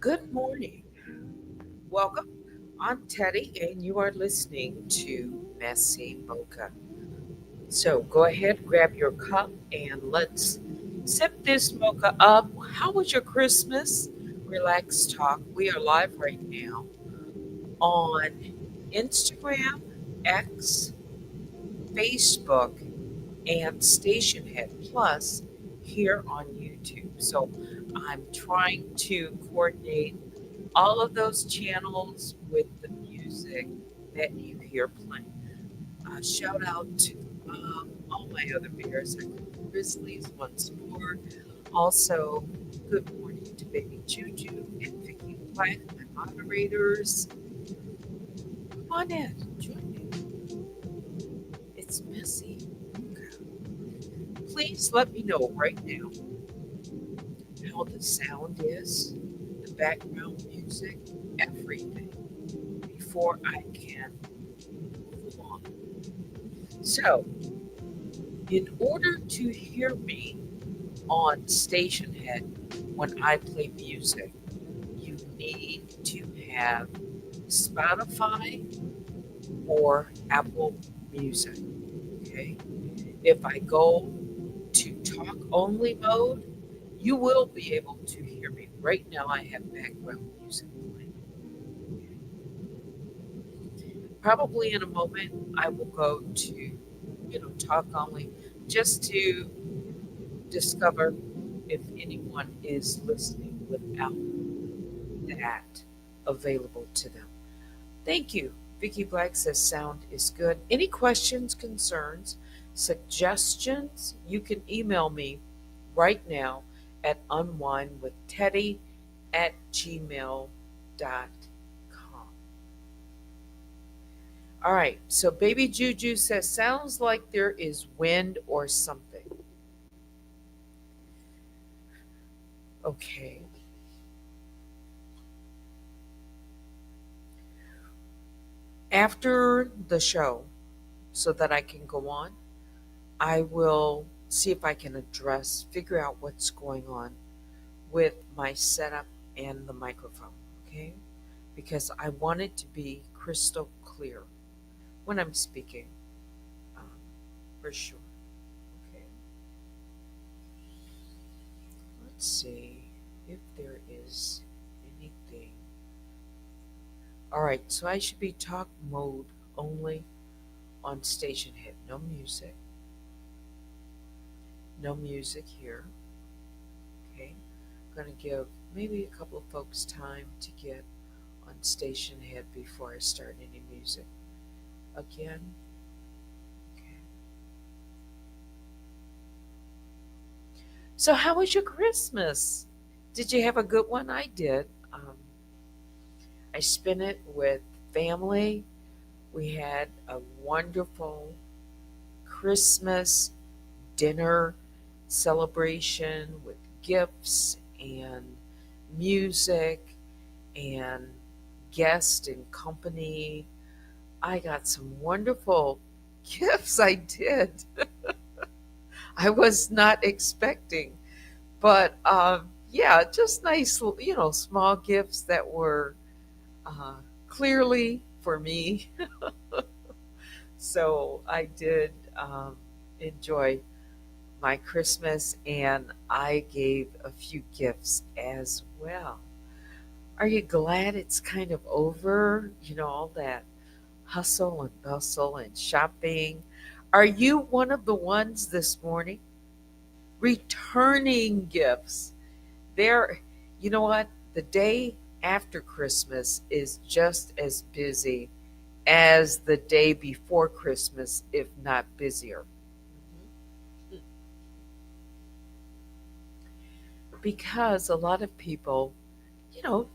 Good morning. Welcome. I'm Teddy, and you are listening to Messy Mocha. So go ahead, grab your cup, and let's sip this mocha up. How was your Christmas? Relax Talk. We are live right now on Instagram, X, Facebook, and Station Head, plus here on YouTube. So I'm trying to coordinate all of those channels with the music that you hear playing. Shout out to all my other bears, Grizzlies once more. Also, good morning to Baby Juju and Vicky Black, my moderators. Come on in, join me. It's messy. Okay. Please let me know right now how the sound is, the background music, everything before I can move on. So, in order to hear me on Station Head when I play music, you need to have Spotify or Apple Music. Okay? If I go to talk only mode, you will be able to hear me. Right now, I have background music playing. Probably in a moment, I will go to, talk only just to discover if anyone is listening without that available to them. Thank you. Vicky Black says sound is good. Any questions, concerns, suggestions, you can email me right now at unwindwithteddy at gmail.com. All right, so Baby Juju says sounds like there is wind or something. Okay. After the show, so that I can go on, I will see if I can figure out what's going on with my setup and the microphone, okay? Because I want it to be crystal clear when I'm speaking, um, for sure. Okay, let's see if there is anything. All right, so I should be talk mode only on station head. No music. No music here. Okay, I'm going to give maybe a couple of folks time to get on station head before I start any music. Again, okay. So, how was your Christmas? Did you have a good one? I did. I spent it with family. We had a wonderful Christmas dinner celebration with gifts and music and guests and company. I got some wonderful gifts. I did. I was not expecting, but yeah, just nice, small gifts that were uh, clearly for me. So I did enjoy my Christmas, and I gave a few gifts as well. Are you glad it's kind of over? All that hustle and bustle and shopping. Are you one of the ones this morning returning gifts? There, you know what? The day after Christmas is just as busy as the day before Christmas, if not busier. Mhm. Because a lot of people,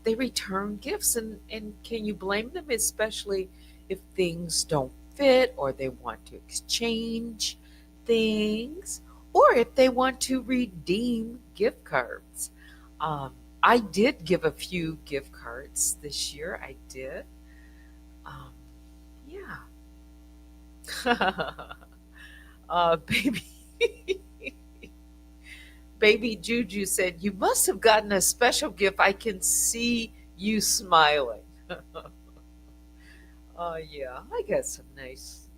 they return gifts, and can you blame them, especially if things don't fit or they want to exchange things or if they want to redeem gift cards. Um, I did give a few gift cards this year. I did. Um, yeah. Baby, Baby Juju said, "You must have gotten a special gift. I can see you smiling." Yeah, I got some nice,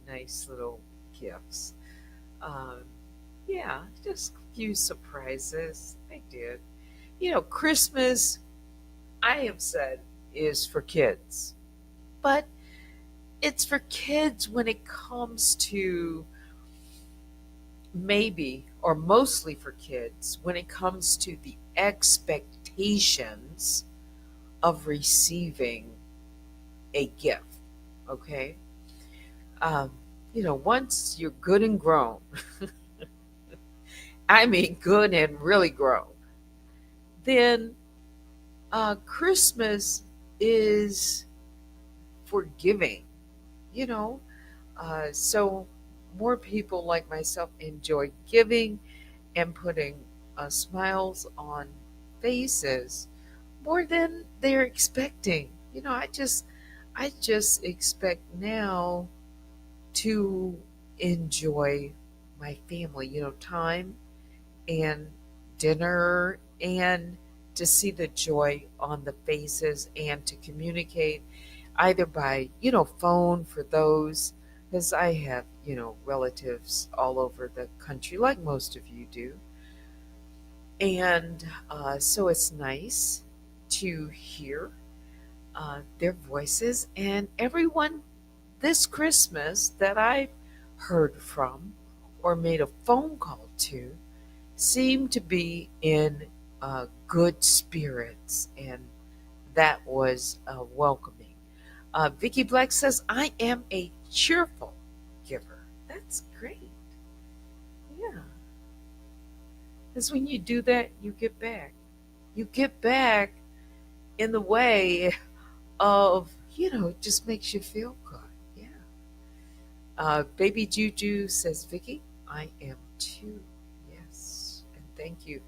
nice little gifts. Um, yeah, just a few surprises. I did. Christmas, I have said, is for kids, but it's for kids when it comes to maybe, or mostly for kids, when it comes to the expectations of receiving a gift. Okay. Um, once you're good and grown, I mean, good and really grown, then Christmas is for giving, you know. So more people like myself enjoy giving and putting smiles on faces more than they're expecting. I just expect now to enjoy my family, time and dinner, and to see the joy on the faces and to communicate either by, phone for those, because I have, relatives all over the country, like most of you do. And so it's nice to hear their voices, and everyone this Christmas that I've heard from or made a phone call to seemed to be in good spirits, and that was welcoming. Vicky Black says, "I am a cheerful giver." That's great. Yeah. Because when you do that, you get back. You get back in the way of, it just makes you feel good. Yeah. Baby Juju says, "Vicky, I am too." Yes. And thank you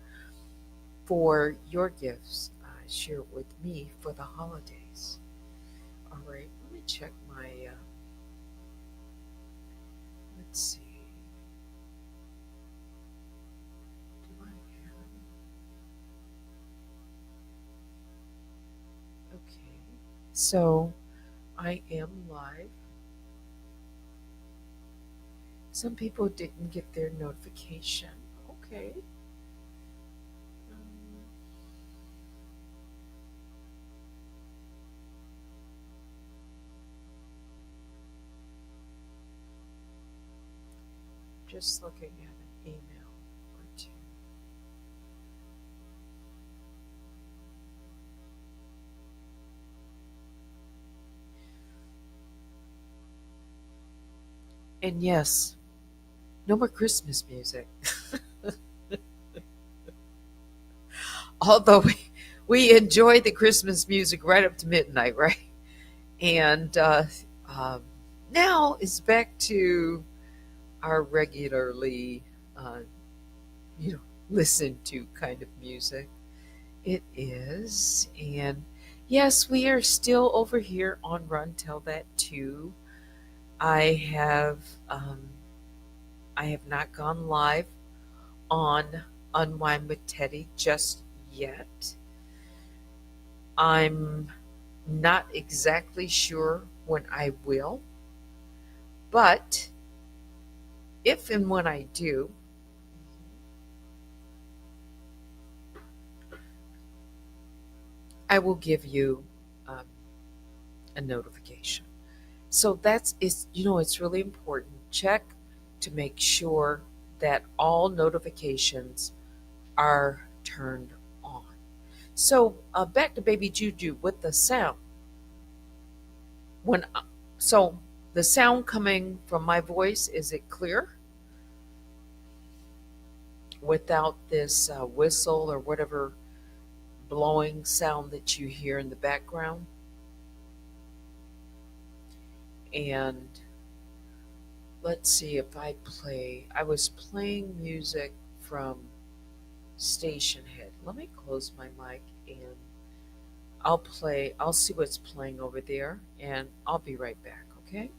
for your gifts shared with me for the holidays. All right, let me check my, let's see. Do I have, okay. So I am live. Some people didn't get their notification. Okay. Um, just looking at an email or two. And yes, no more Christmas music. Although we enjoy the Christmas music right up to midnight, right? And um, now it's back to our regularly, uh, listened to kind of music. It is. And yes, we are still over here on Run Tell That too. I have um, I have not gone live on Unwind with Teddy just yet. I'm not exactly sure when I will, but if and when I do, I will give you um, a notification. So it's really important. Check to make sure that all notifications are turned on. So back to Baby Juju with the sound. When so the sound coming from my voice, is it clear without this whistle or whatever blowing sound that you hear in the background? And let's see if I play. I was playing music from Station Head. Let me close my mic and I'll see what's playing over there, and I'll be right back, okay?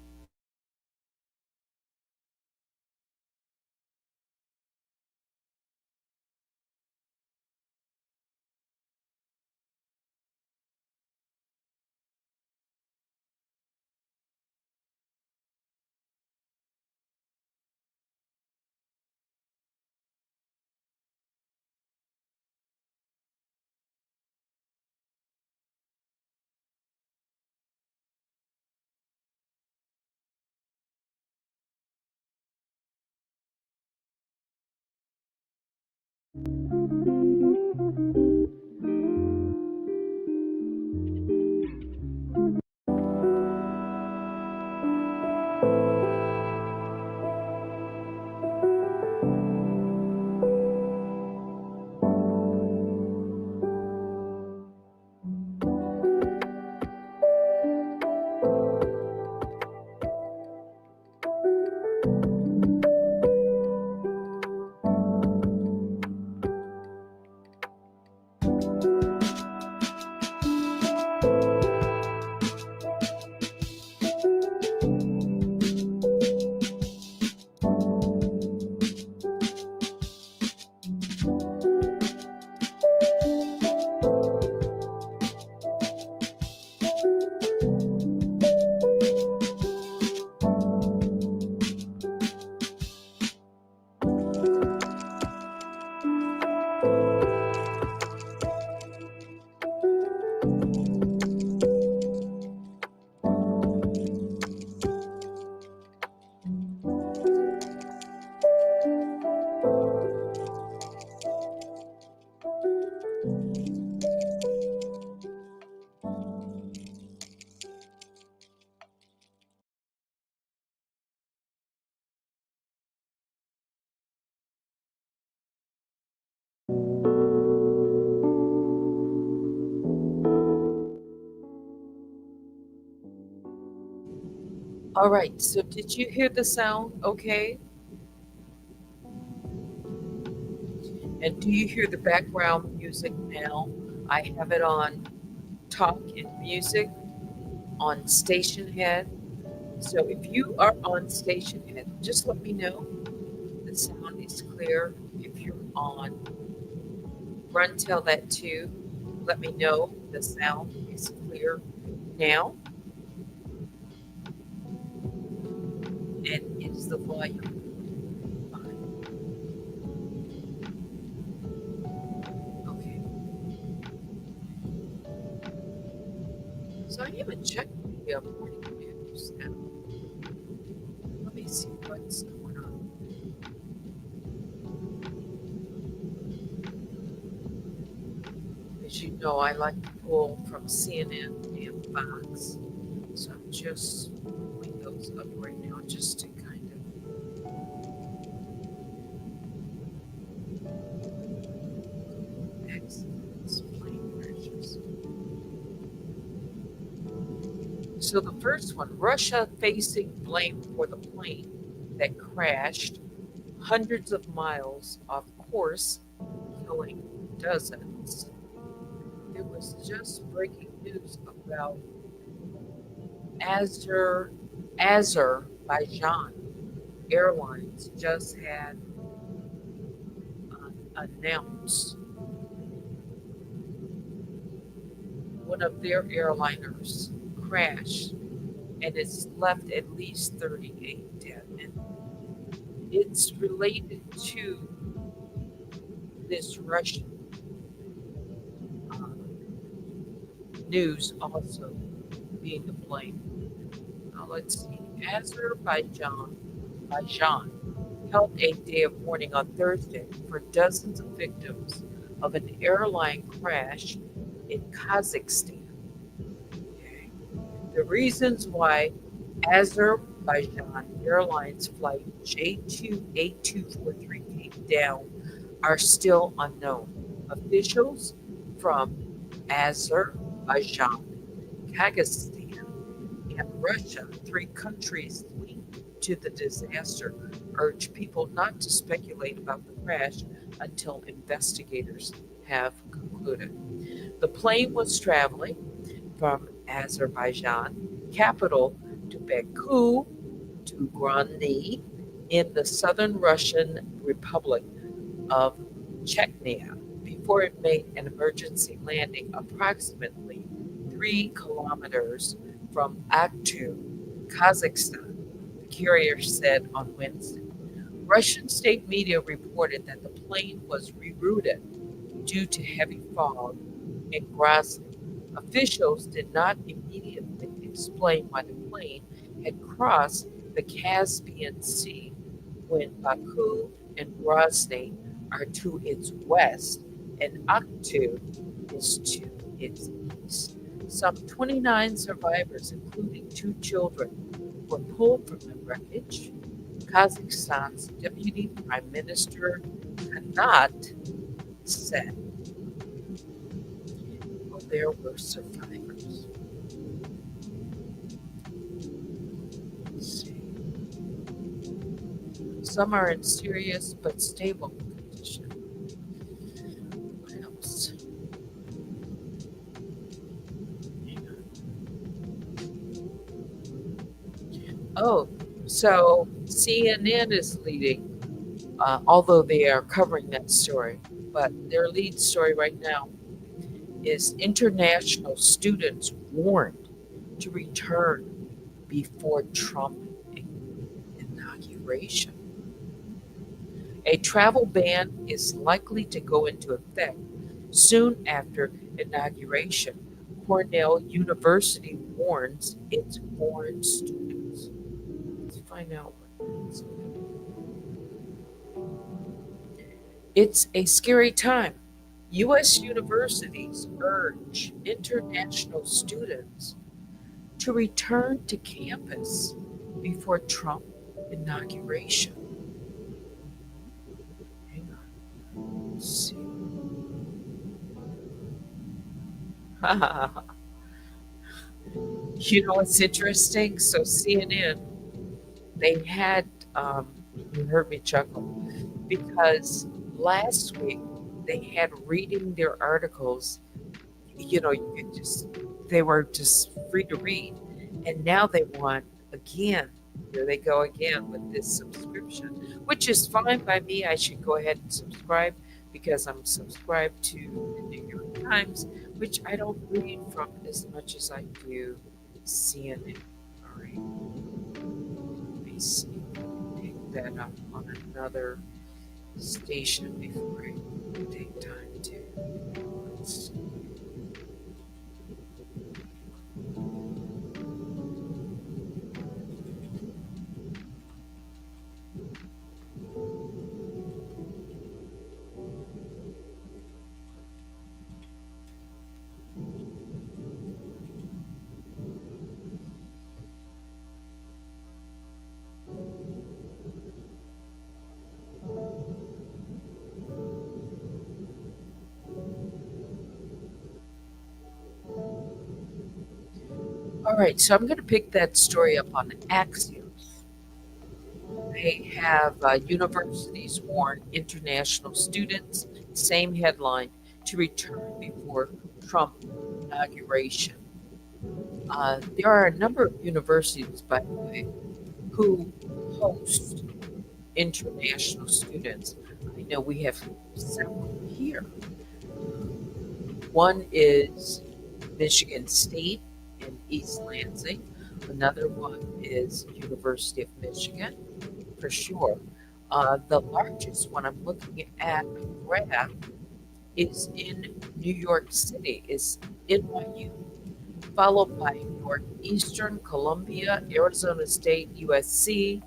All right, so did you hear the sound okay? And do you hear the background music now? I have it on talk and music on station head. So if you are on station head, just let me know the sound is clear. If you're on run tell that too, let me know the sound is clear now and is the volume fine. Okay. So I haven't checked the morning news now. Let me see what's going on. As you know, I like to pull from CNN and Fox. So I'm just pulling those up right now just to kind of explain crashes. So the first one, Russia facing blame for the plane that crashed hundreds of miles off course, killing dozens. There was just breaking news about Azer, Azerbaijan Airlines just had announced one of their airliners crashed and it's left at least 38 dead. And it's related to this Russian uh, news also being to blame. Now let's see. Azerbaijan held a day of mourning on Thursday for dozens of victims of an airline crash in Kazakhstan. Okay. The reasons why Azerbaijan Airlines flight J28243 came down are still unknown. Officials from Azerbaijan, Kazakhstan, and Russia, three countries linked to the disaster, urge people not to speculate about the crash until investigators have concluded. The plane was traveling from Azerbaijan capital to Baku to Grozny in the southern Russian Republic of Chechnya before it made an emergency landing approximately 3 kilometers from Aktu, Kazakhstan, the carrier said on Wednesday. Russian state media reported that the plane was rerouted due to heavy fog in Grozny. Officials did not immediately explain why the plane had crossed the Caspian Sea when Baku and Grozny are to its west, and Aktu is to its east. Some 29 survivors, including two children, were pulled from the wreckage. Kazakhstan's Deputy Prime Minister Kanat said, well, there were survivors. Let's see. Some are in serious but stable condition. What else? Oh, so CNN is leading, although they are covering that story. But their lead story right now is international students warned to return before Trump inauguration. A travel ban is likely to go into effect soon after inauguration. Cornell University warns its foreign students. Let's find out what that is. It's a scary time. U.S. universities urge international students to return to campus before Trump inauguration. Hang on. Let's see. You know what's interesting? So CNN, they had, you heard me chuckle, because last week they had reading their articles, you could just, they were just free to read. And now they want, again, here they go again with this subscription, which is fine by me. I should go ahead and subscribe because I'm subscribed to the New York Times, which I don't read from as much as I do CNN. All right, let me see. Pick that up on another station before I take time to. Let's see. All right, so I'm going to pick that story up on Axios. They have universities warn international students, same headline, to return before Trump inauguration. There are a number of universities, by the way, who host international students. I know we have several here. One is Michigan State in East Lansing. Another one is University of Michigan, for sure. The largest one I'm looking at a graph is in New York City, is NYU, followed by Northeastern, Columbia, Arizona State, USC,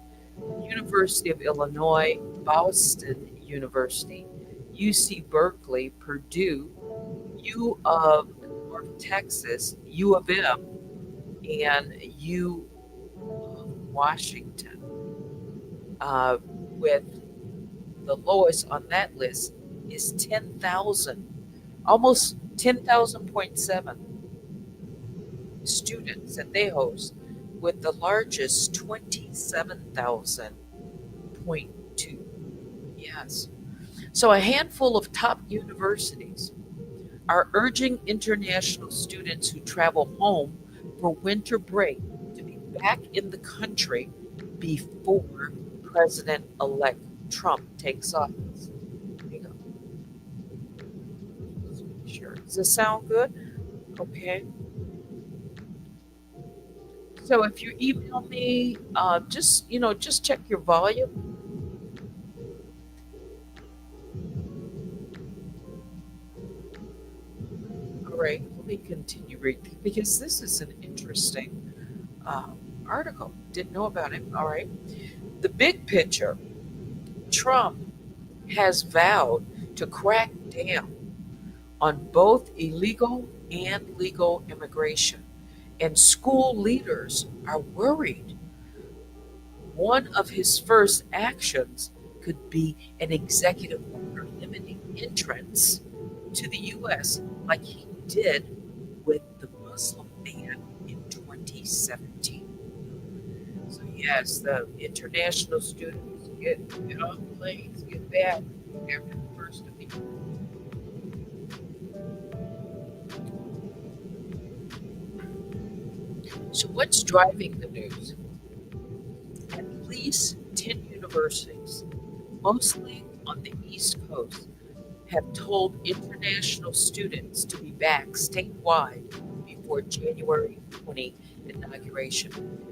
University of Illinois, Boston University, UC Berkeley, Purdue, U of North Texas, U of M, and U of Washington, with the lowest on that list is 10,000, almost 10,000.7 students that they host, with the largest 27,000.2. Yes. So a handful of top universities are urging international students who travel home for winter break to be back in the country before President elect Trump takes office. There you go. Let's make sure. Does this sound good? Okay. So if you email me, just check your volume. All right, let me continue reading because this is an interesting article. Didn't know about it. All right. The big picture: Trump has vowed to crack down on both illegal and legal immigration, and school leaders are worried one of his first actions could be an executive order limiting entrance to the U.S., like he did with the Muslim ban in 2017. So, yes, the international students get on planes, get back after the first of the year. So, what's driving the news? At least 10 universities, mostly on the East Coast, have told international students to be back statewide before January 20 inauguration.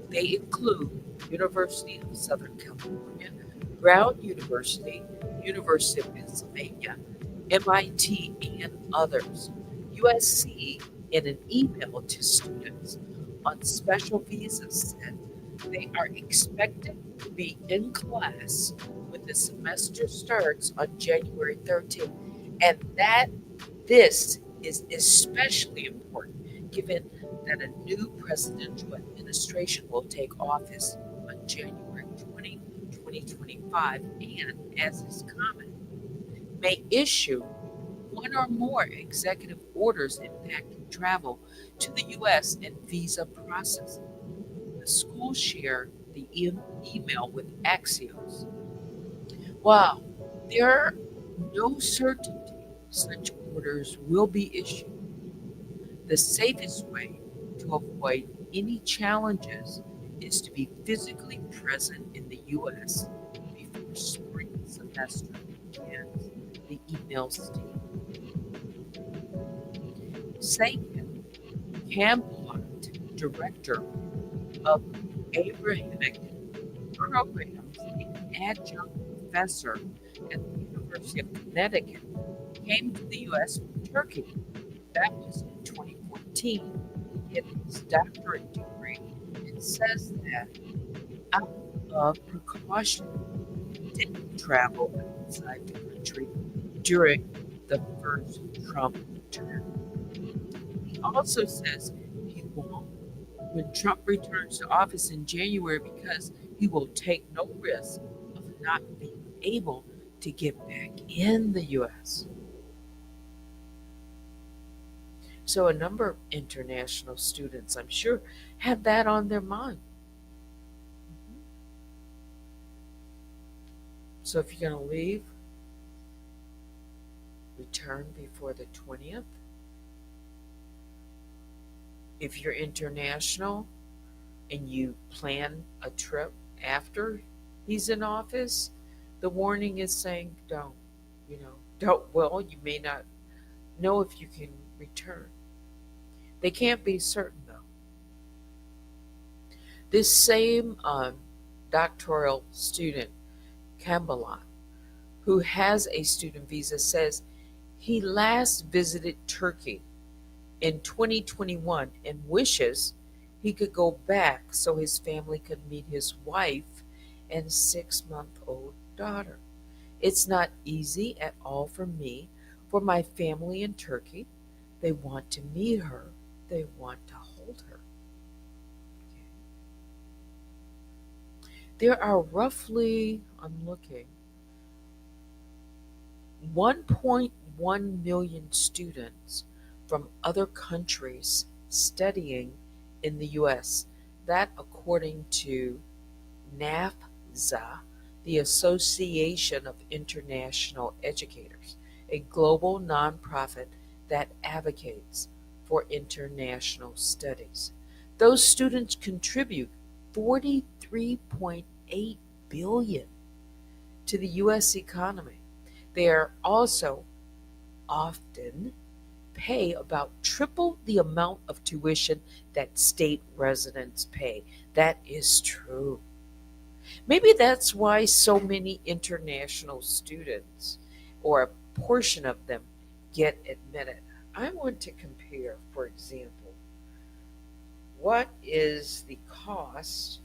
They include University of Southern California, Brown University, University of Pennsylvania, MIT, and others. USC, in an email to students on special visas, said they are expected to be in class when the semester starts on January 13th, and that this is especially important given that a new presidential administration will take office on January 20, 2025, and, as is common, may issue one or more executive orders impacting travel to the U.S. and visa processing. The school shared the email with Axios. While there are no certainty such orders will be issued, the safest way to avoid any challenges is to be physically present in the U.S. before spring semester begins, the email stated. Sagan Campbell, director of Abrahamic programs and adjunct professor at the University of Connecticut, came to the U.S. from Turkey. That was in 2014 to get his doctorate degree. It says that out of precaution, he didn't travel outside the country during the first Trump term. He also says he won't when Trump returns to office in January because he will take no risk of not being able to get back in the U.S. So, a number of international students, I'm sure, have that on their mind. So, if you're going to leave, return before the 20th. If you're international and you plan a trip after he's in office, the warning is saying don't, don't. Well, you may not know if you can return. They can't be certain though. This same doctoral student, Kambalan, who has a student visa, says he last visited Turkey in 2021 and wishes he could go back so his family could meet his wife and 6-month-old daughter. It's not easy at all for me, for my family in Turkey. They want to meet her, they want to hold her. There are roughly, I'm looking, 1.1 million students from other countries studying in the US. That, according to NAFZA, the Association of International Educators, a global nonprofit that advocates for international studies. Those students contribute 43.8 billion to the US economy. They are also often pay about triple the amount of tuition that state residents pay. That is true. Maybe that's why so many international students, or a portion of them, get admitted. I want to compare, for example, what is the cost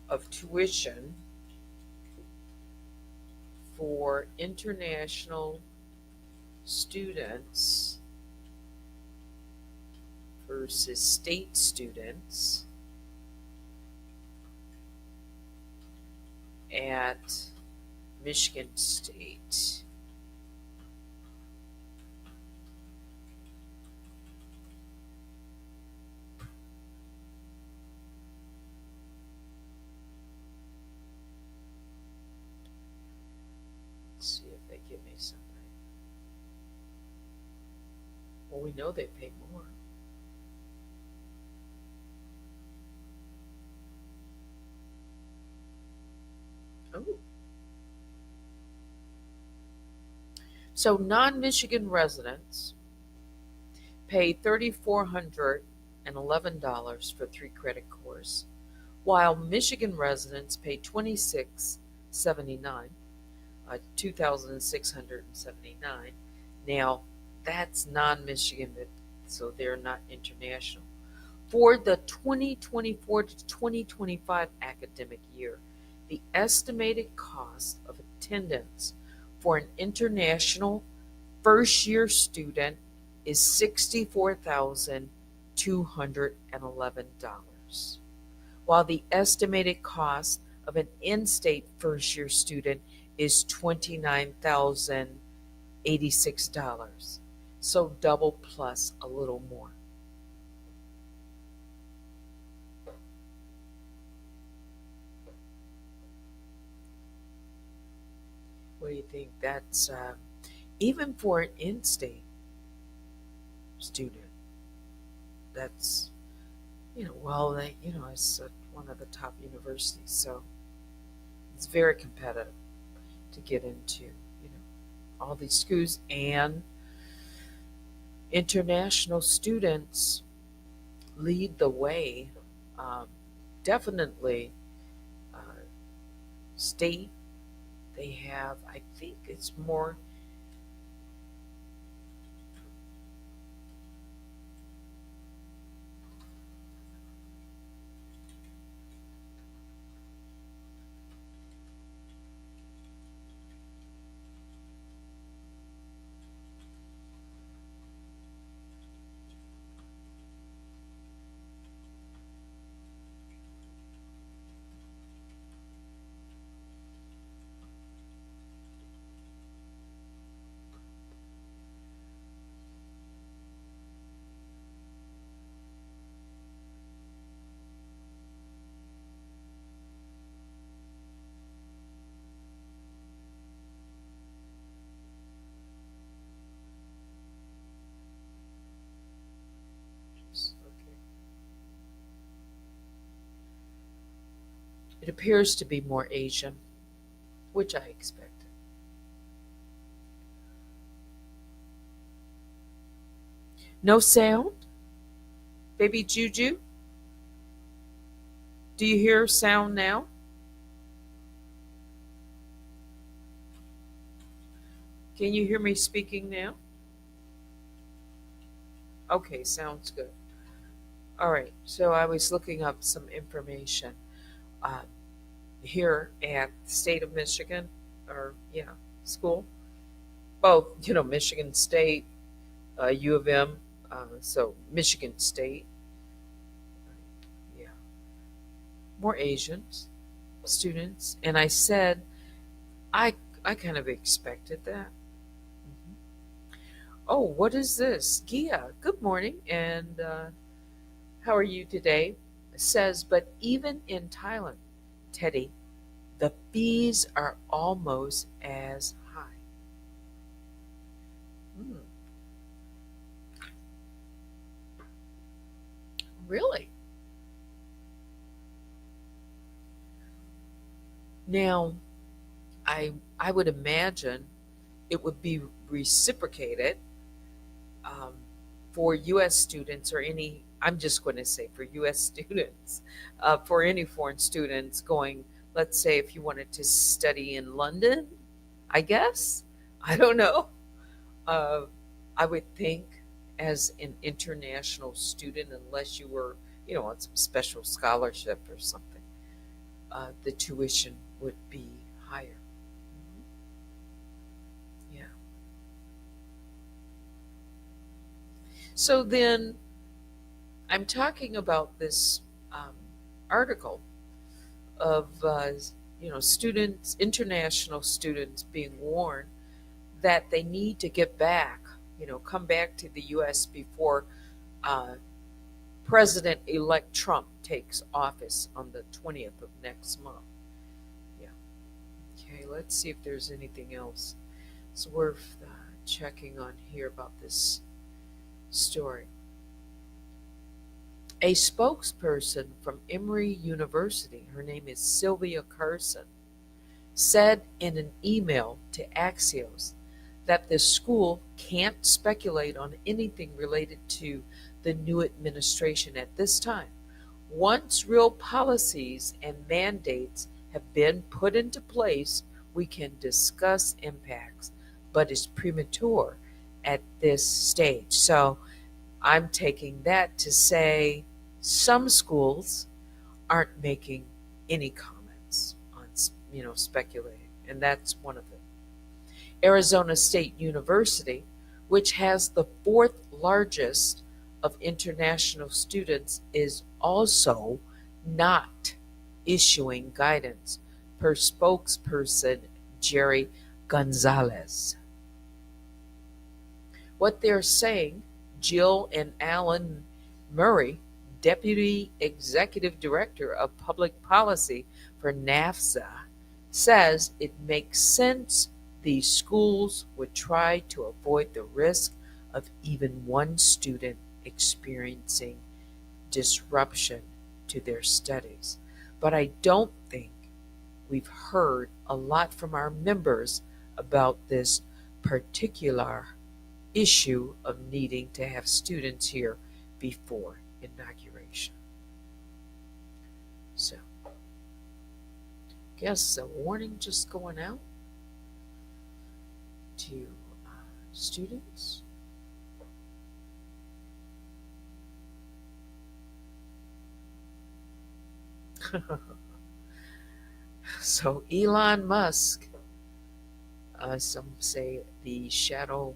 of tuition for international students versus state students at Michigan State. Let's see if they give me something. Well, we know they pay more. Oh. So non-Michigan residents pay $3,411 for 3 credit course, while Michigan residents pay $2,679, 2,679. Now, that's non-Michigan, so they're not international. For the 2024 to 2025 academic year, the estimated cost of attendance for an international first year student is $64,211, while the estimated cost of an in state first year student is $29,086. So double plus a little more. What do you think? That's even for an in state student. That's, well, it's one of the top universities, so it's very competitive to get into, all these schools, and international students lead the way. Um, Definitely, uh, state, they have, I think it's more. Okay. It appears to be more Asian, which I expected. No sound? Baby Juju? Do you hear sound now? Can you hear me speaking now? Okay, sounds good. All right, so I was looking up some information uh, here at the state of Michigan, or yeah, school. Both, Michigan State, U of M, so Michigan State, yeah, more Asians students, and I said I I kind of expected that. Mhm. Oh, what is this? Gia, good morning, and how are you today? Says, but even in Thailand, Teddy, the fees are almost as high. Hmm, really? Now, I would imagine it would be reciprocated um, for U.S. students, or any. I'm just going to say for U.S. students, for any foreign students going. Let's say if you wanted to study in London, I guess, I don't know. Uh, I would think as an international student, unless you were, on some special scholarship or something, the tuition would be higher. Mhm. So then I'm talking about this um, article of students, international students, being warned that they need to get back, come back to the U.S. before uh, President-elect Trump takes office on the 20th of next month. Yeah. Okay. Let's see if there's anything else. It's worth checking on here about this story. A spokesperson from Emory University, her name is Sylvia Carson, said in an email to Axios that the school can't speculate on anything related to the new administration at this time. Once real policies and mandates have been put into place, we can discuss impacts, but it's premature at this stage. So I'm taking that to say some schools aren't making any comments on speculating, and that's one of them. Arizona State University, which has the fourth largest of international students, is also not issuing guidance, per spokesperson Jerry Gonzalez. What they're saying, Jill and Alan Murray, Deputy Executive Director of Public Policy for NAFSA, says it makes sense these schools would try to avoid the risk of even one student experiencing disruption to their studies. But I don't think we've heard a lot from our members about this particular issue of needing to have students here before inauguration. So, guess a warning just going out to students. So, Elon Musk, some say the shadow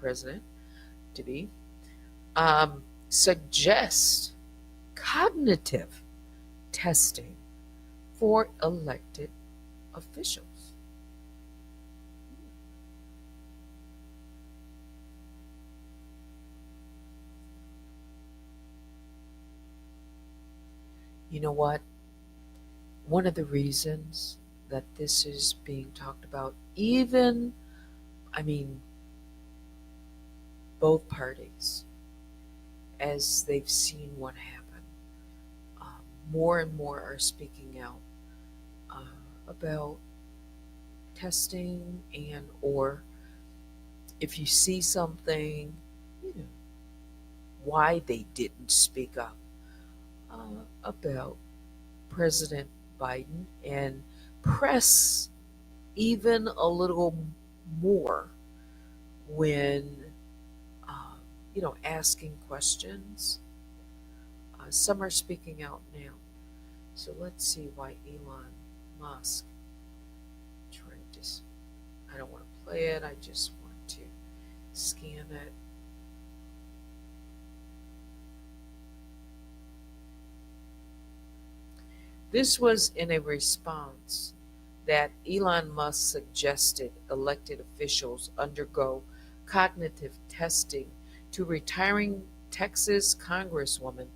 president to be, suggests cognitive testing for elected officials. You know what? One of the reasons that this is being talked about, even, I mean, both parties, as they've seen what happened, more and more are speaking out uh, about testing, and or if you see something, you know, why they didn't speak up about President Biden and press even a little more when asking questions. Some are speaking out now. So let's see why Elon Musk trying to. I don't want to play it. I just want to scan it. This was in a response that Elon Musk suggested elected officials undergo cognitive testing to retiring Texas Congresswoman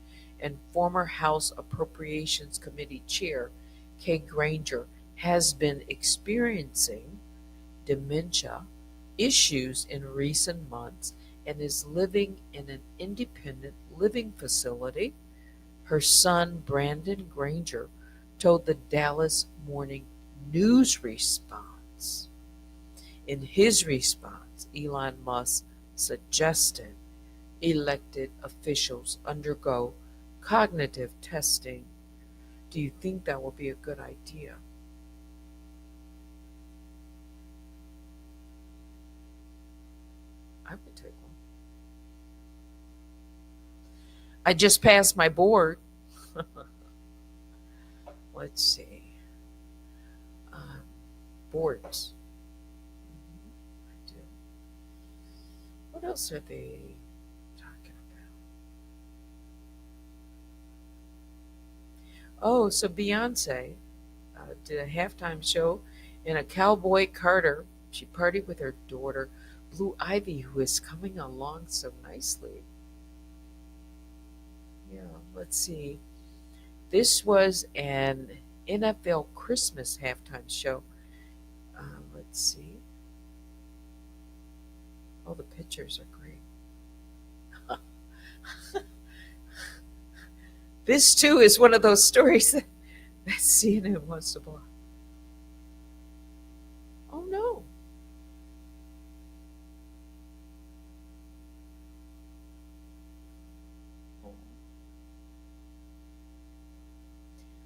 and former House Appropriations Committee Chair Kay Granger has been experiencing dementia issues in recent months and is living in an independent living facility. Her son, Brandon Granger, told the Dallas Morning News response. In his response, Elon Musk suggested elected officials undergo cognitive testing. Do you think that will be a good idea? I would take one. I just passed my board. Let's see. Um, Boards. I do. What else are they talking Oh, so Beyonce did a halftime show in a cowboy Carter. She partied with her daughter, Blue Ivy, who is coming along so nicely. Yeah, let's see. This was an NFL Christmas halftime show. Let's see. All the pictures are great. This too is one of those stories that CNN wants to block. Oh no.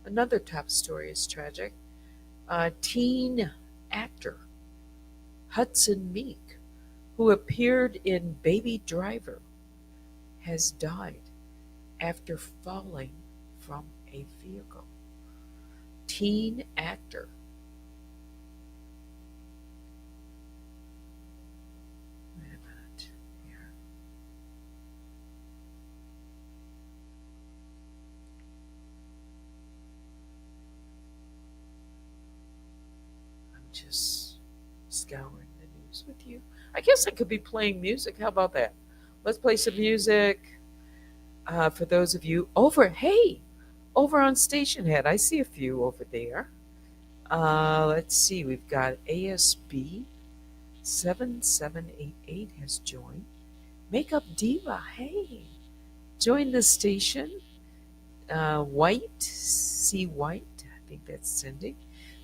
Another top story is tragic. Teen actor Hudson Meek, who appeared in Baby Driver, has died after falling from a vehicle. Teen actor. Wait a minute here. I'm just scouring the news with you. I guess I could be playing music. How about that? Let's play some music for those of you over. Hey, over on Station Head, I see a few over there. Let's see. We've got ASB 7788 has joined. Makeup Diva, hey, join the station. White, C. White, I think that's Cindy,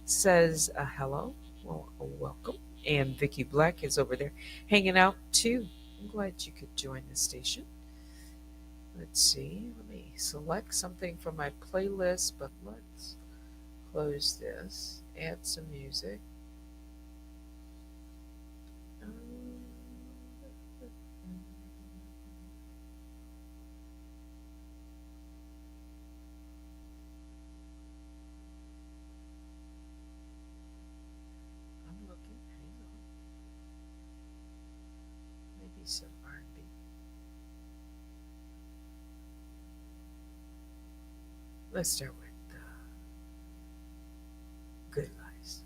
says hello, well, welcome. And Vicky Black is over there hanging out too. I'm glad you could join the station. Let's see, let me select something from my playlist, but let's close this, add some music. I'm looking, hang on. Maybe some R&B. Let's start with Good Lies.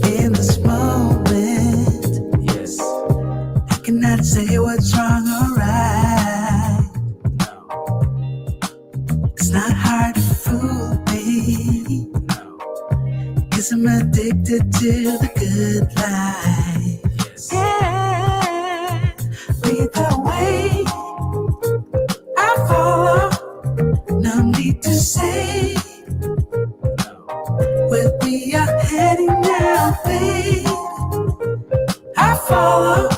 In this moment, yes, I cannot say what's wrong or right. No, it's not hard to fool me. No, 'cause I'm addicted to the good life. Yes. Yeah, either way, I follow. No need to say where we are heading now, babe. I follow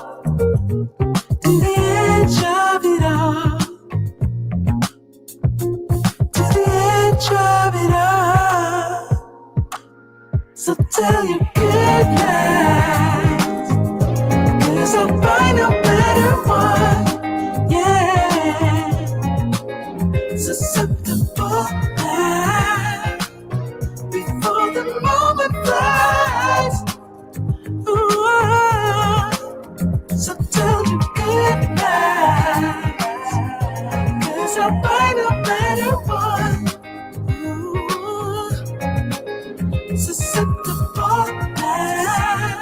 to the edge of it all, to the edge of it all. So tell your good night, 'cause I'll find no matter what. Yeah, susceptible now before the moment flies. Ooh, so tell you good night, 'cause I'll find no matter what. Ooh, susceptible now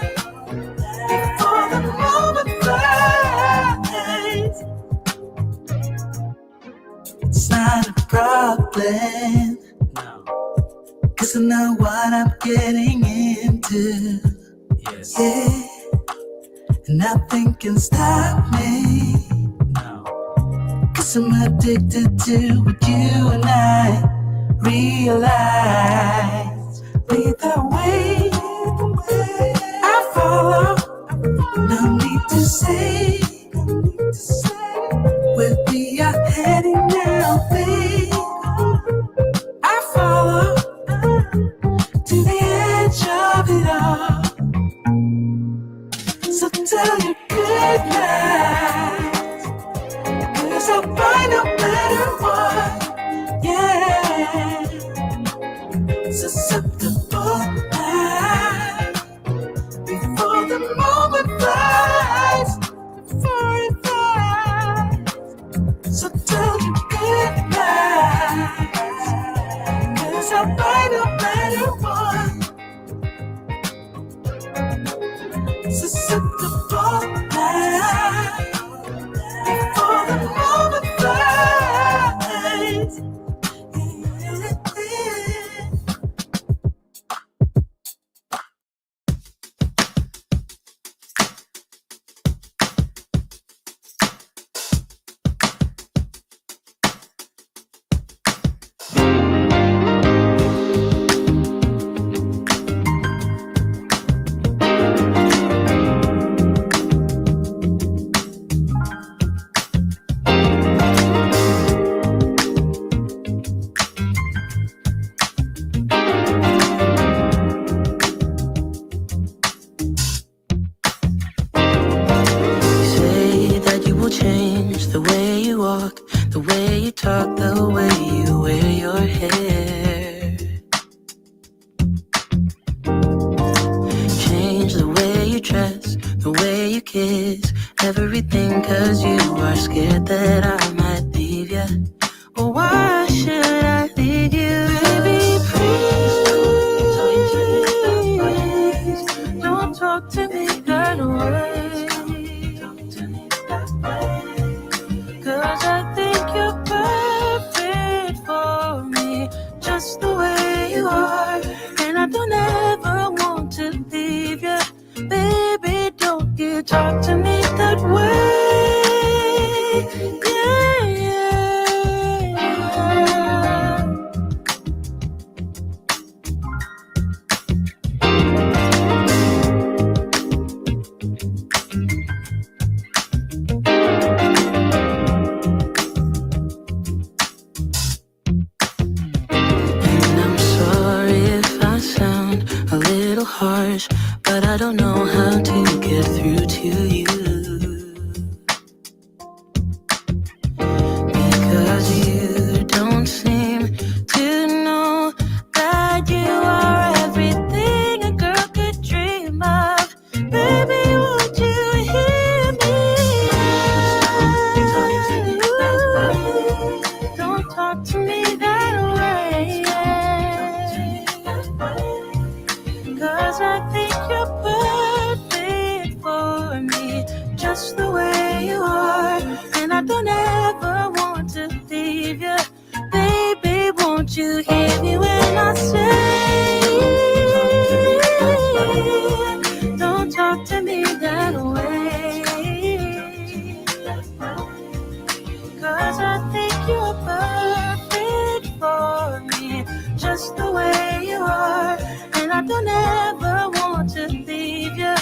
before the moment flies. It's not a problem, no, 'cause I know what I'm getting into. Yes. Yeah, nothing can stop me. No, 'cause I'm addicted to what you and I realize. Either way, I follow. No need to say where we are heading now, babe. I follow to the edge of it all. So tell you good night, 'cause I'll find spotlight before the moment flies, before it flies. So tell me goodbye, 'cause I'll find a better one. So set the spotlight before the moment flies. Change the way you walk, the way you talk, the way you wear your hair. Change the way you dress, the way you kiss, everything, 'cause you are scared that I might leave you. Well, why should I leave you? Baby, please don't talk to me that way. 'Cause I think you're perfect for me, just the way you are. And I don't ever want to leave you. Baby, don't you talk to me that way. Yeah, yeah. Harsh, but I don't know how to get through to you, because you don't seem to know that you are everything a girl could dream of. Baby, won't you hear me? Don't talk to me that way. 'Cause I think you're perfect for me, just the way you are. And I don't ever want to leave you. Baby, won't you hear me when I say, don't talk to me that way. 'Cause I think you're perfect for me, just the way you are. And I don't ever want to leave you.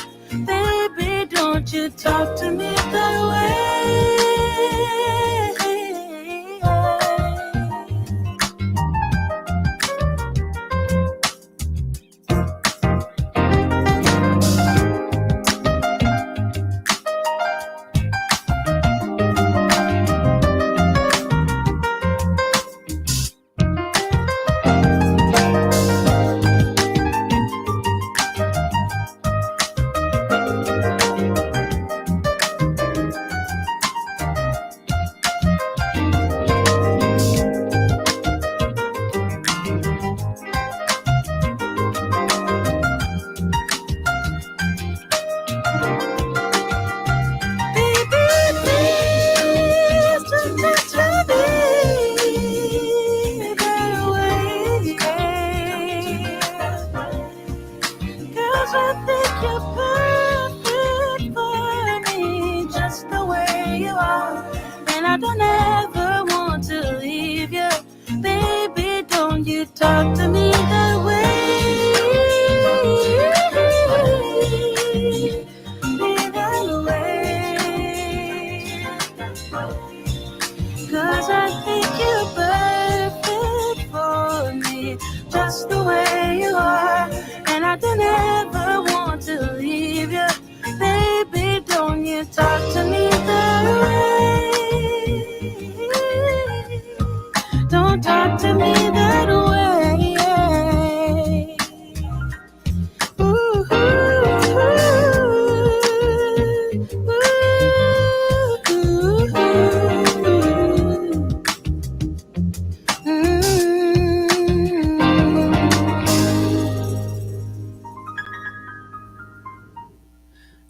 Baby, don't you talk to me that way. Talk to me that way. Be that way. 'Cause I think you're perfect for me, just the way you are. And I don't ever want to leave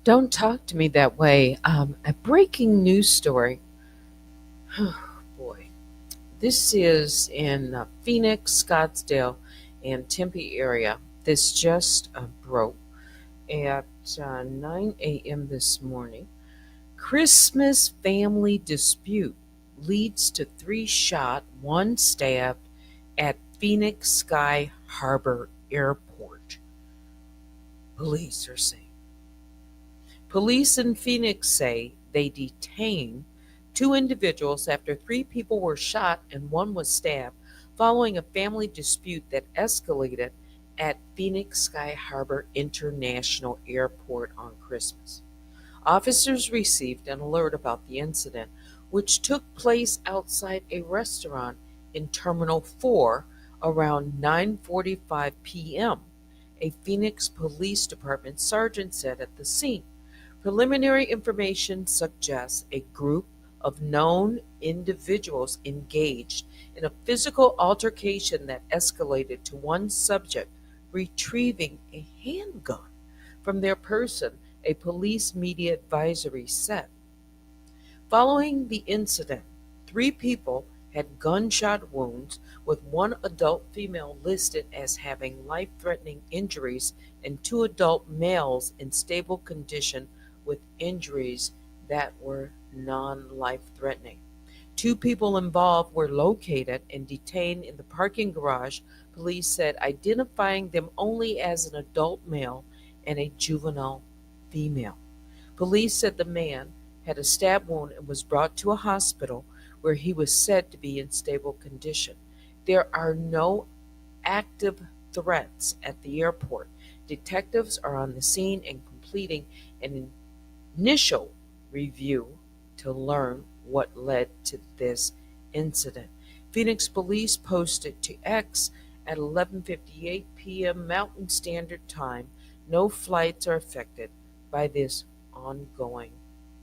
Don't talk to me that way. A breaking news story. Oh, boy. This is in Phoenix, Scottsdale, and Tempe area. This just broke at 9 a.m. this morning. Christmas family dispute leads to 3 shot, 1 stabbed at Phoenix Sky Harbor Airport. Police are saying. Police in Phoenix say they detained 2 individuals after 3 people were shot and 1 was stabbed following a family dispute that escalated at Phoenix Sky Harbor International Airport on Christmas. Officers received an alert about the incident, which took place outside a restaurant in Terminal 4 around 9:45 p.m., a Phoenix Police Department sergeant said at the scene. Preliminary information suggests a group of known individuals engaged in a physical altercation that escalated to one subject retrieving a handgun from their person, a police media advisory said. Following the incident, 3 people had gunshot wounds, with 1 adult female listed as having life threatening injuries and 2 adult males in stable condition with injuries that were non life threatening. 2 people involved were located and detained in the parking garage, police said, identifying them only as an adult male and a juvenile female. Police said the man had a stab wound and was brought to a hospital where he was said to be in stable condition. There are no active threats at the airport. Detectives are on the scene and completing an initial review to learn what led to this incident. Phoenix police posted to X at 11:58 p.m. Mountain Standard Time. No flights are affected by this ongoing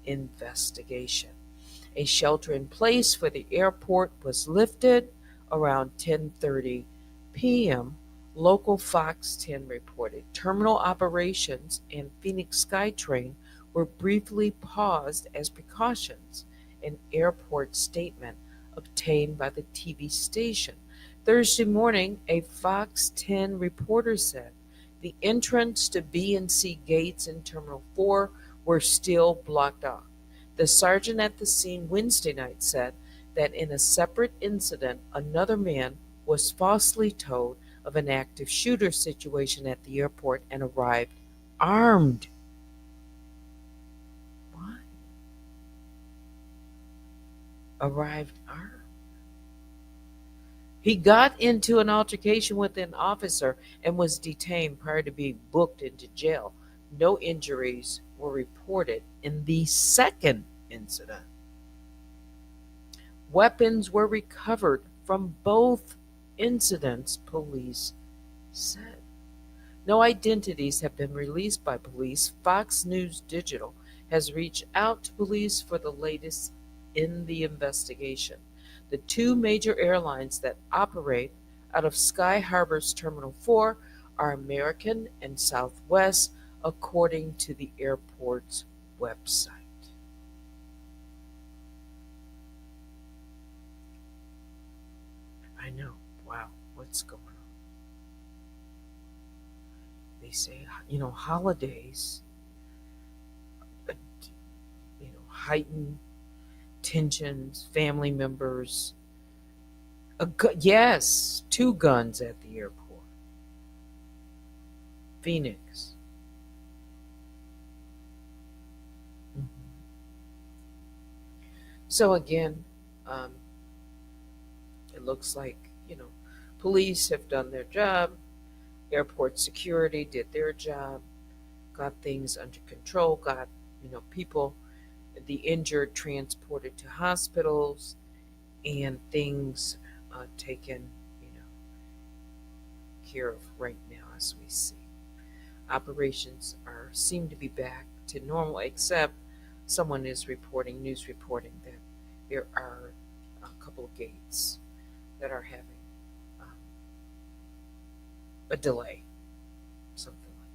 investigation. A shelter in place for the airport was lifted around 10:30 p.m. Local Fox 10 reported terminal operations and Phoenix SkyTrain were briefly paused as precautions, an airport statement obtained by the TV station. Thursday morning, a Fox 10 reporter said the entrance to B and C gates in Terminal 4 were still blocked off. The sergeant at the scene Wednesday night said that in a separate incident, another man was falsely told of an active shooter situation at the airport and arrived armed. What? Arrived armed. He got into an altercation with an officer and was detained prior to being booked into jail. No injuries were reported in the second incident. Weapons were recovered from both incidents, police said. No identities have been released by police. Fox News Digital has reached out to police for the latest in the investigation. The 2 major airlines that operate out of Sky Harbor's Terminal 4 are American and Southwest, according to the airport's website. I know. Wow, what's going on? They say, holidays, heighten tensions, family members. Yes, 2 guns at the airport. Phoenix. Mhm. So again, um, it looks like, police have done their job, airport security did their job, got things under control, got, people, the injured transported to hospitals, and things taken, care of right now as we see. Operations are seem to be back to normal, except someone is reporting, news reporting, that there are a couple of gates that are having um, a delay, something like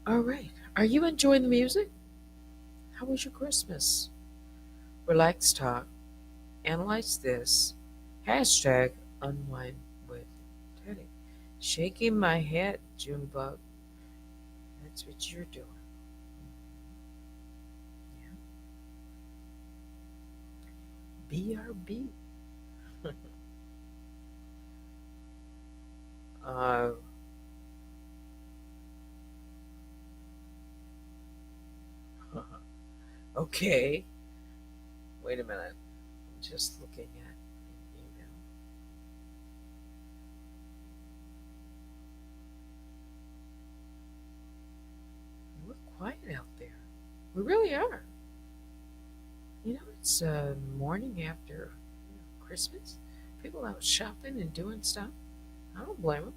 All right. Are you enjoying the music? How was your Christmas? Relax talk. Analyze this. Hashtag unwind with Teddy. Shaking my head, Junebug. That's what you're doing. Yeah. BRB. uh, okay. Wait a minute. I'm just looking at an email. We're quiet out there. We really are. It's morning after Christmas. People out shopping and doing stuff. I don't blame them.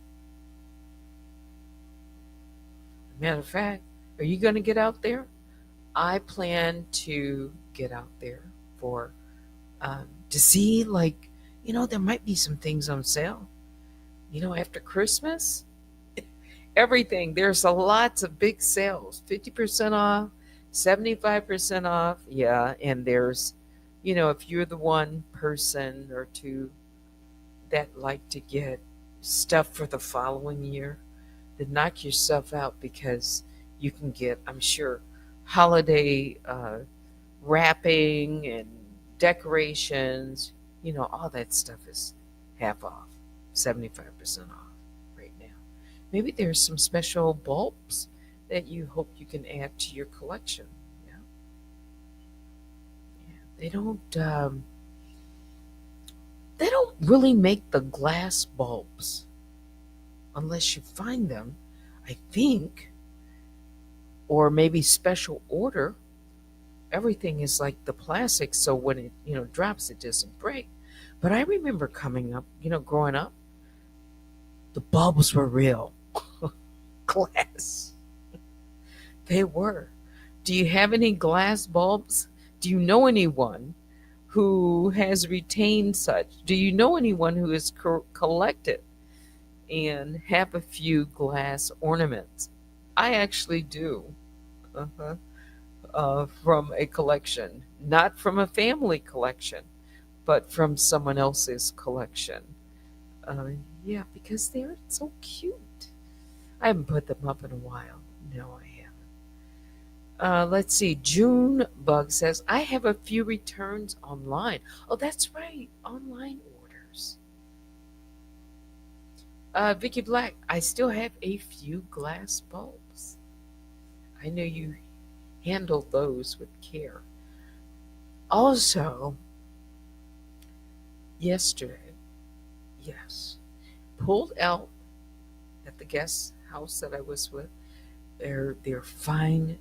Matter of fact, are you going to get out there? I plan to get out there for to see, like, there might be some things on sale. After Christmas, everything, there's a lots of big sales, 50% off, 75% off. Yeah, and there's, if you're the one person or two that like to get stuff for the following year, then knock yourself out because you can get, I'm sure, holiday wrapping and decorations. All that stuff is half off, 75% off right now. Maybe there's some special bulbs that you hope you can add to your collection. Yeah, yeah. They don't really make the glass bulbs unless you find them, I think, or maybe special order. Everything is like the plastic, so when it drops, it doesn't break. But I remember coming up, growing up, the bulbs were real glass. They were. Do you have any glass bulbs? Do you know anyone who has retained such? Do you know anyone who has collected and have a few glass ornaments? I actually do. Uh-huh. From a collection, not from a family collection, but from someone else's collection. Uh, yeah, because they're so cute. I haven't put them up in a while. No, I haven't. Let's see. June Bug says, I have a few returns online. Oh, that's right. Online orders. Vicky Black, I still have a few glass bulbs. I know you handle those with care. Also, yesterday, yes, pulled out at the guest house that I was with. They're fine,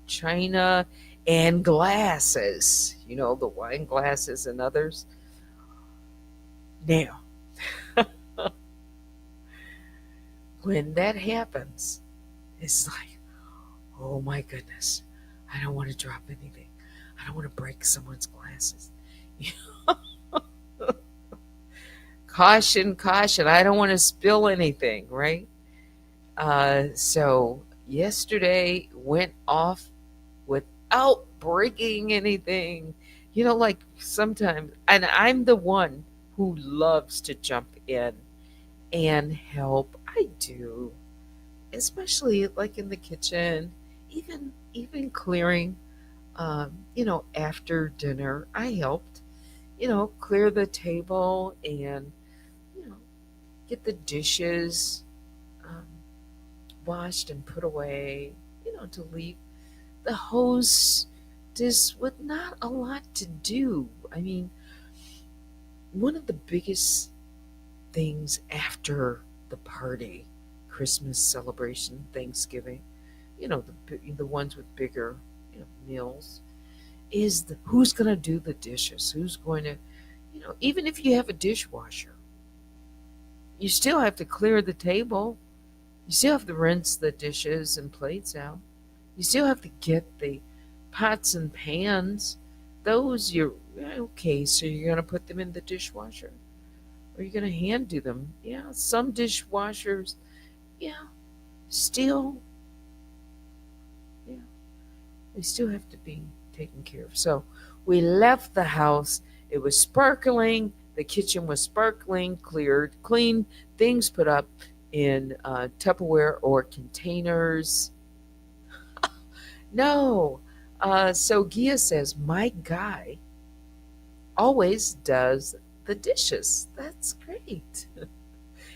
china and glasses, the wine glasses and others. Now, when that happens, it's like, oh my goodness, I don't want to drop anything. I don't want to break someone's glasses. Caution, caution. I don't want to spill anything, right? So yesterday went off without breaking anything. Like sometimes, and I'm the one who loves to jump in and help. I do, especially like in the kitchen, even clearing. After dinner, I helped, clear the table and you know get the dishes um, washed and put away. To leave the host just with not a lot to do. I mean, one of the biggest things after the party, Christmas celebration, Thanksgiving, the ones with bigger, meals, is who's going to do the dishes? Who's going to, even if you have a dishwasher, you still have to clear the table. You still have to rinse the dishes and plates out. You still have to get the pots and pans. Those you're okay, so you're going to put them in the dishwasher or you're going to hand do them. Yeah, some dishwashers, yeah, still They still have to be taken care of. So we left the house. It was sparkling. The kitchen was sparkling, cleared, clean, things put up in Tupperware or containers. No. So Gia says, my guy always does the dishes. That's great.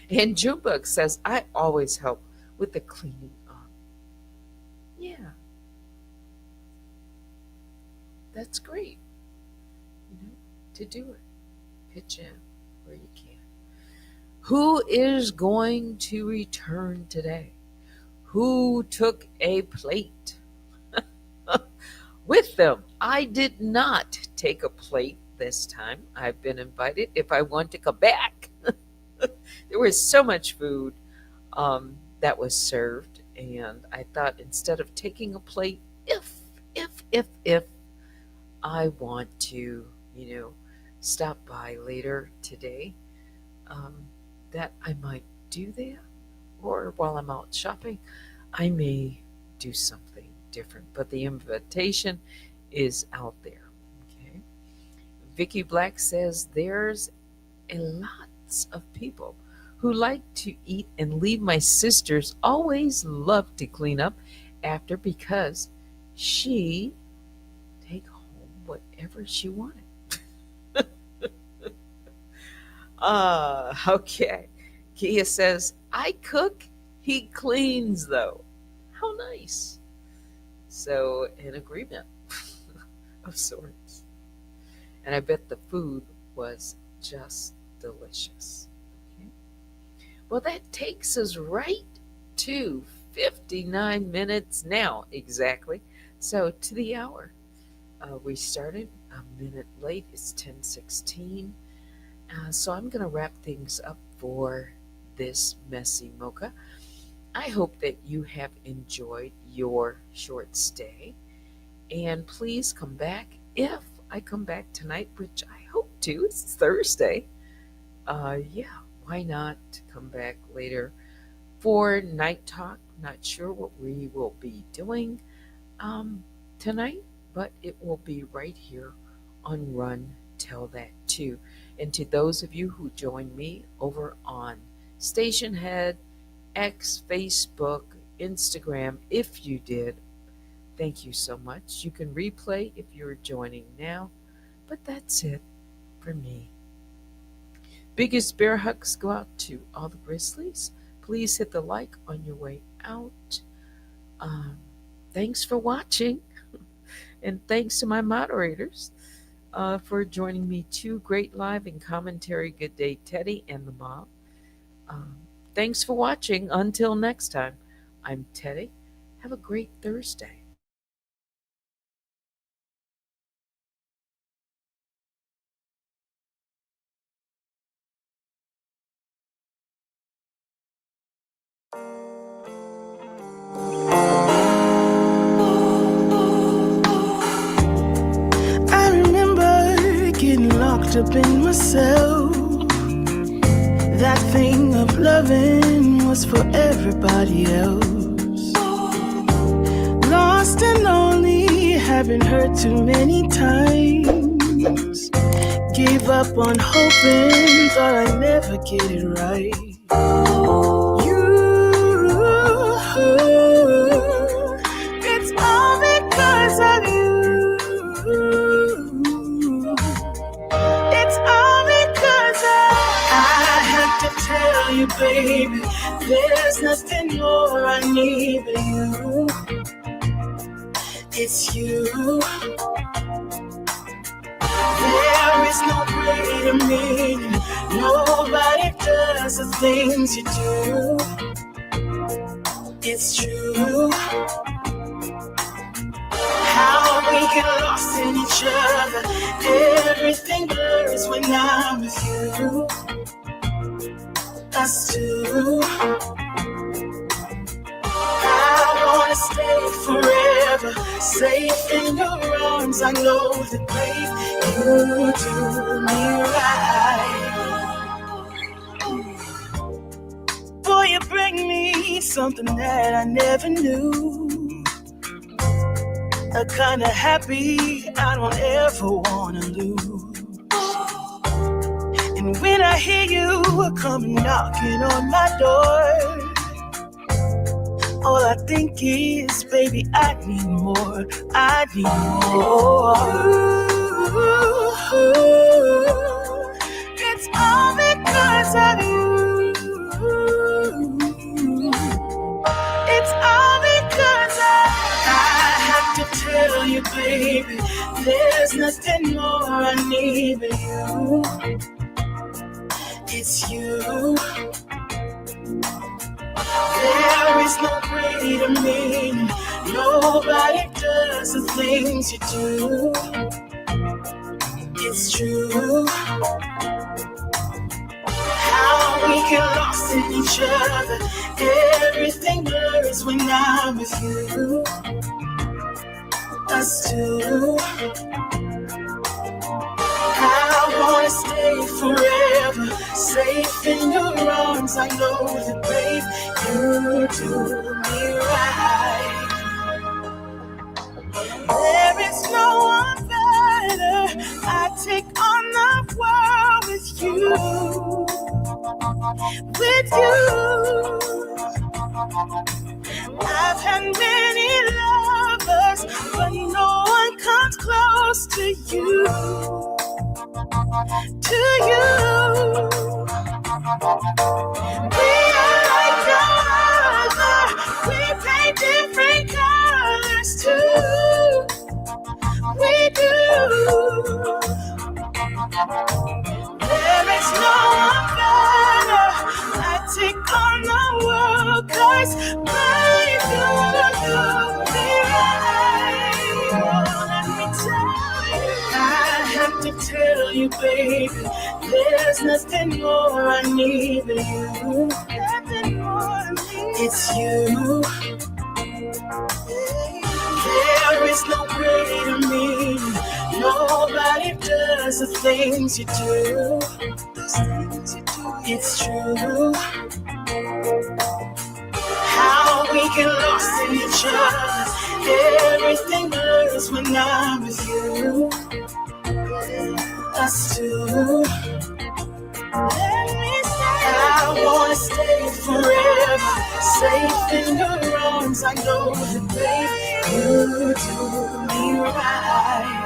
And Junebug says, I always help with the cleaning up. Yeah, that's great. You know, to do it. Pitch in where you can. Who is going to return today? Who took a plate with them? I did not take a plate this time. I've been invited if I want to come back. There was so much food that was served, and I thought instead of taking a plate, if I want to, stop by later today, um, that I might do that, or while I'm out shopping, I may do something different. But the invitation is out there. Okay. Vicky Black says there's a lots of people who like to eat and leave. My sisters always love to clean up after because she take home whatever she wanted. Okay. Kia says, I cook, he cleans though. How nice. So, an agreement of sorts. And I bet the food was just delicious. Okay. Well, that takes us right to 59 minutes now, exactly. So, to the hour. We started a minute late. It's 10:16. So I'm going to wrap things up for this Messy Mocha. I hope that you have enjoyed your short stay. And please come back if I come back tonight, which I hope to. It's Thursday. Yeah, why not come back later for Night Talk? Not sure what we will be doing tonight, but it will be right here on Run Tell That Too. And to those of you who joined me over on Station Head, X, Facebook, Instagram, if you did, thank you so much. You can replay if you're joining now, but that's it for me. Biggest bear hugs go out to all the Grizzlies. Please hit the like on your way out. Thanks for watching, and thanks to my moderators for joining me too. Great live and commentary. Good day, Teddy and the mob. Thanks for watching. Until next time, I'm Teddy. Have a great Thursday. I remember getting locked up in myself. That thing of loving was for everybody else. Lost and lonely, having hurt too many times. Gave up on hoping, thought I'd never get it right. It's all because of you. It's all because I have to tell you, baby, there's nothing more I need but you. It's you. There is no greater meaning. Nobody does the things you do. It's true. How we get lost in each other. Everything blurs when I'm with you. Us two. I wanna stay forever, safe in your arms. I know that, babe, you do me right. Boy, you bring me something that I never knew. a kind of happy I don't ever wanna lose. And when I hear you come knocking on my door, all I think is, baby, I need more. I need more. It's all because of you. It's all because I have to tell you, baby, there's nothing more I need but you. It's you. There is no greater meaning. Nobody does the things you do. It's true. How we get lost in each other. Everything blurs when I'm with you. Us two. I wanna stay forever, safe in your arms. I know that, babe, you do me right. There is no one better. I take on the world with you. With you. I've had many lovers, but no one comes close to you. To you. We are like no other. We paint different colors too. We do. There is no one better. I take on the world, 'cause my God, you be right. Oh, let me tell you. I have to tell you, baby, there's nothing more I need than you. Nothing more I need. It's you. There is no greater meaning. Nobody does the things you do. It's true. How we get lost in each other. Everything blurs when I'm with you. Us two. Let me stay. I wanna stay forever, safe in your arms. I know that, babe, you do me right.